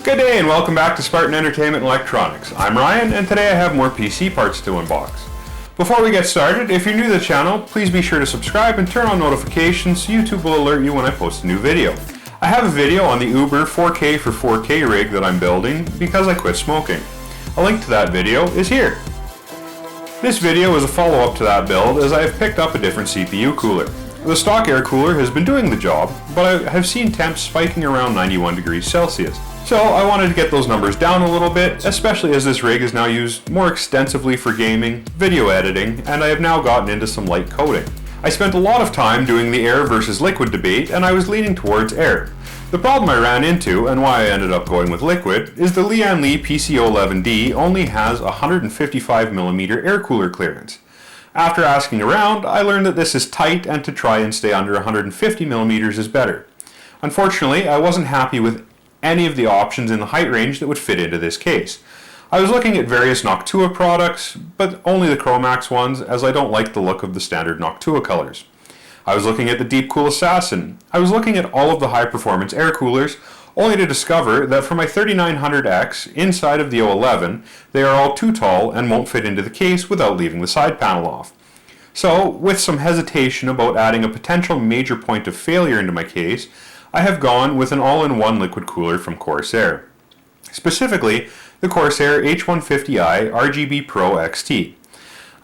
Good day and welcome back to Spartan Entertainment and Electronics. I'm Ryan and today I have more PC parts to unbox. Before we get started, if you're new to the channel, please be sure to subscribe and turn on notifications so YouTube will alert you when I post a new video. I have a video on the Uber 4K for 4K rig that I'm building because I quit smoking. A link to that video is here. This video is a follow-up to that build as I have picked up a different CPU cooler. The stock air cooler has been doing the job, but I have seen temps spiking around 91 degrees Celsius. So I wanted to get those numbers down a little bit, especially as this rig is now used more extensively for gaming, video editing, and I have now gotten into some light coding. I spent a lot of time doing the air versus liquid debate, and I was leaning towards air. The problem I ran into, and why I ended up going with liquid, is the Lian Li PC11D only has 155mm air cooler clearance. After asking around, I learned that this is tight and to try and stay under 150mm is better. Unfortunately, I wasn't happy with any of the options in the height range that would fit into this case. I was looking at various Noctua products, but only the Chromax ones, as I don't like the look of the standard Noctua colors. I was looking at the Deepcool Assassin. I was looking at all of the high-performance air coolers, only to discover that for my 3900X inside of the O11, they are all too tall and won't fit into the case without leaving the side panel off. So, with some hesitation about adding a potential major point of failure into my case, I have gone with an all-in-one liquid cooler from Corsair. Specifically, the Corsair H150i RGB Pro XT.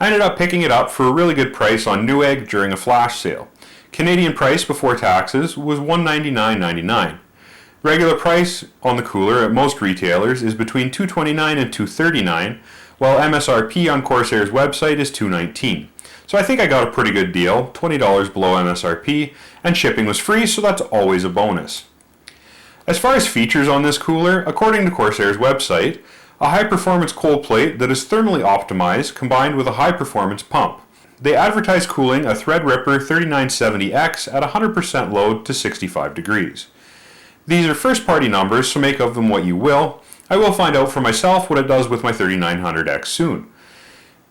I ended up picking it up for a really good price on Newegg during a flash sale. Canadian price before taxes was $199.99. Regular price on the cooler at most retailers is between $229 and $239, while MSRP on Corsair's website is $219. So I think I got a pretty good deal, $20 below MSRP, and shipping was free, so that's always a bonus. As far as features on this cooler, according to Corsair's website, a high-performance cold plate that is thermally optimized combined with a high-performance pump. They advertise cooling a Threadripper 3970X at 100% load to 65 degrees. These are first-party numbers, so make of them what you will. I will find out for myself what it does with my 3900X soon.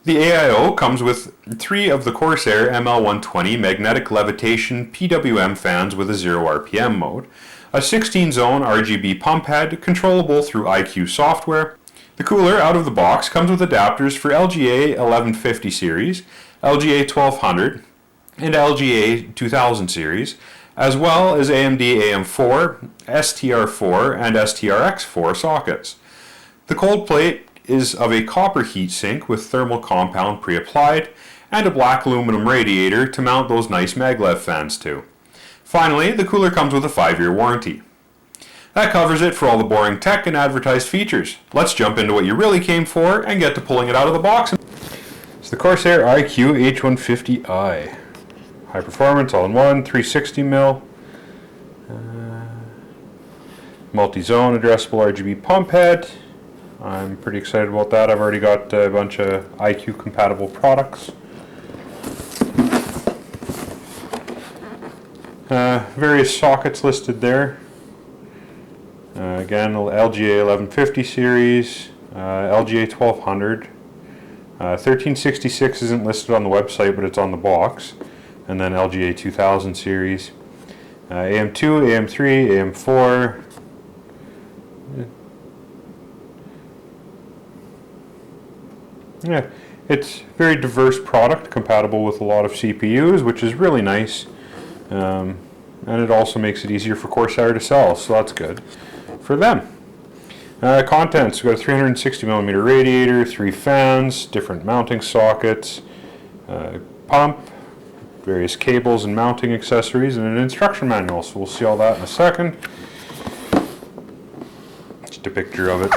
The AIO comes with 3 of the Corsair ML120 Magnetic Levitation PWM fans with a 0 RPM mode, a 16-zone RGB pump head controllable through IQ software. The cooler out of the box comes with adapters for LGA 1150 series, LGA 1200, and LGA 2000 series, as well as AMD AM4, STR4, and STRX4 sockets. The cold plate is of a copper heatsink with thermal compound pre-applied and a black aluminum radiator to mount those nice maglev fans to. Finally, the cooler comes with a 5-year warranty. That covers it for all the boring tech and advertised features. Let's jump into what you really came for and get to pulling it out of the box. It's the Corsair iQ H150i. High performance, all-in-one, 360mm. Multi-zone addressable RGB pump head. I'm pretty excited about that. I've already got a bunch of IQ compatible products. Various sockets listed there. Again, LGA 1150 series, LGA 1200. 1366 isn't listed on the website, but it's on the box. And then LGA 2000 series. AM2, AM3, AM4. Yeah, it's a very diverse product, compatible with a lot of CPUs, which is really nice. And it also makes it easier for Corsair to sell, so that's good for them. Contents, we've got a 360mm radiator, 3 fans, different mounting sockets, pump, various cables and mounting accessories, and an instruction manual, so we'll see all that in a second. Just a picture of it.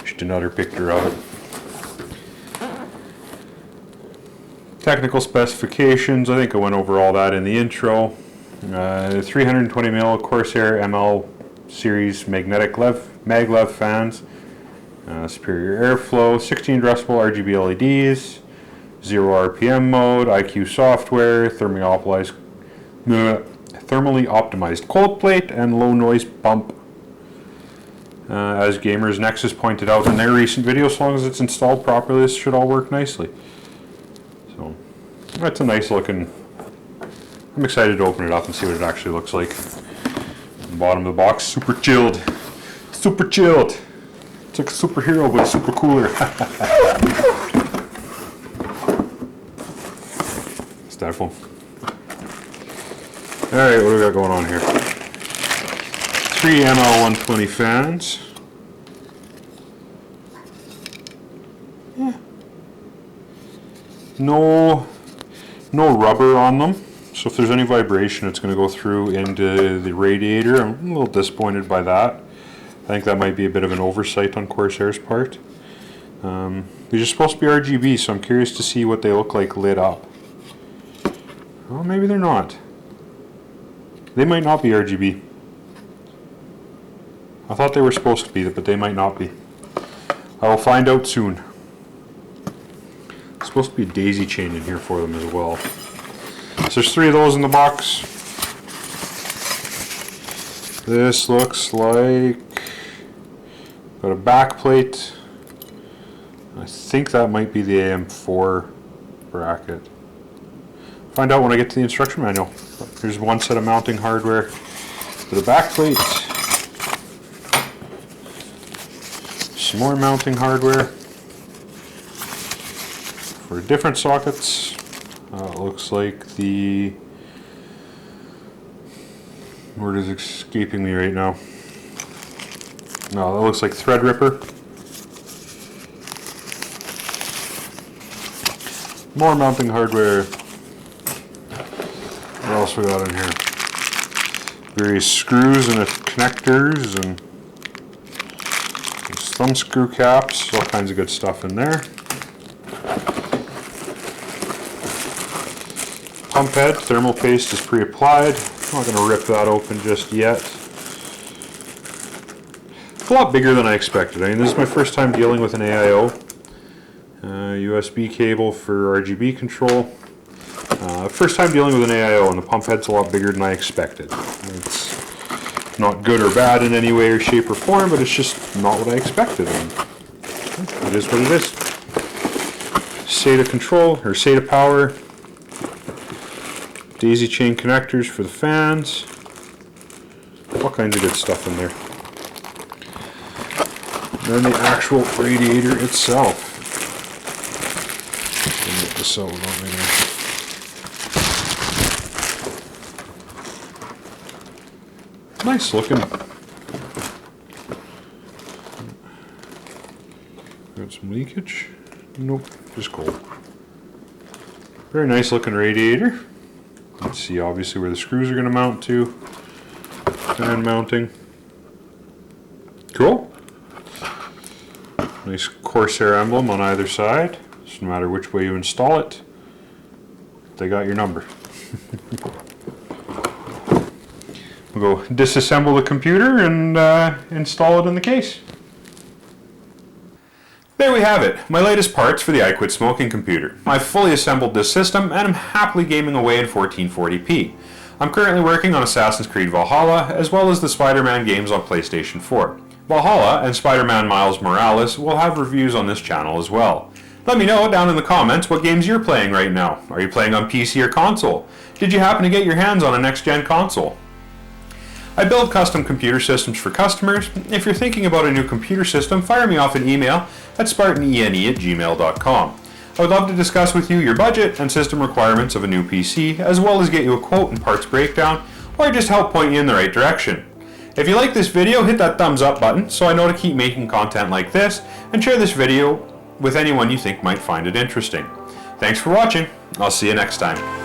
Just another picture of it. Technical specifications, I think I went over all that in the intro. 320mm Corsair ML series magnetic maglev fans, superior airflow, 16 addressable RGB LEDs, 0 RPM mode, IQ software, thermally optimized cold plate, and low noise pump. As Gamers Nexus pointed out in their recent video, as long as it's installed properly, this should all work nicely. So that's a nice looking. I'm excited to open it up and see what it actually looks like. The bottom of the box, super chilled. Super chilled. It's like a superhero with a super cooler. Styrofoam. Alright, what do we got going on here? 3 ML120 fans. Yeah. No rubber on them, so if there's any vibration it's going to go through into the radiator. I'm a little disappointed by that. I think that might be a bit of an oversight on Corsair's part. These are supposed to be RGB, so I'm curious to see what they look like lit up. Well, maybe they're not. They might not be RGB. I thought they were supposed to be, but they might not be. I will find out soon. There's supposed to be a daisy chain in here for them as well. So there's 3 of those in the box. This looks like got a back plate. I think that might be the AM4 bracket. Find out when I get to the instruction manual. Here's one set of mounting hardware for the back plate. Some more mounting hardware for different sockets. It looks like the word is escaping me right now. No, that looks like Threadripper. More mounting hardware. What else we got in here? Various screws and connectors and thumb screw caps. All kinds of good stuff in there. Pump head, thermal paste is pre-applied. I'm not going to rip that open just yet. It's a lot bigger than I expected. I mean, this is my first time dealing with an AIO. USB cable for RGB control. First time dealing with an AIO, and the pump head's a lot bigger than I expected. It's not good or bad in any way or shape or form, but it's just not what I expected. And it is what it is. SATA control, or SATA power. Daisy chain connectors for the fans. All kinds of good stuff in there. And then the actual radiator itself. Get this out without me there. Nice looking. Got some leakage. Nope, just cold. Very nice looking radiator. Let's see obviously where the screws are going to mount to. Fan mounting. Cool. Nice Corsair emblem on either side. So no matter which way you install it, they got your number. We'll go disassemble the computer and install it in the case. There we have it, my latest parts for the I Quit Smoking computer. I've fully assembled this system and I'm happily gaming away in 1440p. I'm currently working on Assassin's Creed Valhalla as well as the Spider-Man games on PlayStation 4. Valhalla and Spider-Man Miles Morales will have reviews on this channel as well. Let me know down in the comments what games you're playing right now. Are you playing on PC or console? Did you happen to get your hands on a next-gen console? I build custom computer systems for customers. If you're thinking about a new computer system, fire me off an email at SpartanEnE@gmail.com. I would love to discuss with you your budget and system requirements of a new PC, as well as get you a quote and parts breakdown, or just help point you in the right direction. If you like this video, hit that thumbs up button so I know to keep making content like this, and share this video with anyone you think might find it interesting. Thanks for watching. I'll see you next time.